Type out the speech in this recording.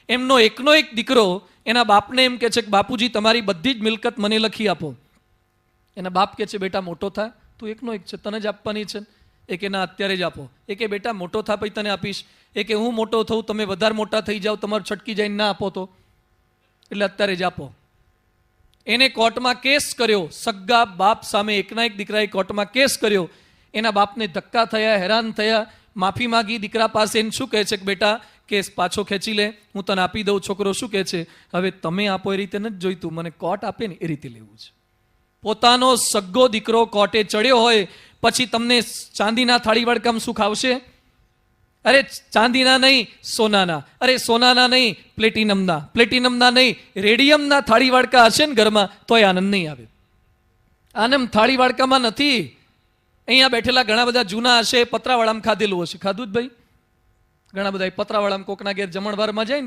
એમનો એકનો એક દીકરો એના બાપને એમ કહે છે કે બાપુજી તમારી બધી જ મિલકત મને લખી આપો. એના બાપ કહે છે બેટા મોટો થા, તું એકનો એક છે, તને જ આપવાની છે. એ કે ના અત્યારે જ આપો. એ કે બેટા મોટો થા પછી તને આપીશ. એ કે હું મોટો થઉં, તમે વધારે મોટા થઈ જાઓ, તમારું છટકી જઈને ના આપો તો, એટલે અત્યારે જ આપો. એને કોર્ટમાં કેસ કર્યો, સગ્ગા બાપ સામે એકના એક દીકરાએ કોર્ટમાં કેસ કર્યો. એના બાપને ધક્કા થયા, હેરાન થયા, માફી માગી દીકરા પાસે. એને શું કહે છે કે બેટા કેસ પાછો ખેંચી લે, હું તને આપી દઉં. છોકરો શું કહે છે, હવે તમે આપો એ રીતે નથી જોઈતું, મને કોર્ટ આપે ને એ રીતે લેવું છે. પોતાનો સગ્ગો દીકરો કોર્ટે ચડ્યો હોય પછી તમને ચાંદીના થાળી વાડકામ સુખ આવશે? અરે ચાંદીના નહીં, સોનાના. અરે સોનાના નહીં, પ્લેટિનમના. પ્લેટિનમના નહીં, રેડિયમના થાળી વાડકા હશે ને ઘરમાં તોય આનંદ નહીં આવે. આનંદ થાળી વાડકામાં નથી. અહીંયા બેઠેલા ઘણા બધા જૂના હશે, પતરાવાળામાં ખાધેલું હશે. ખાધું જ ભાઈ? ઘણા બધા પતરાવાળામાં કોકના ઘેર જમણવારમાં જાય ને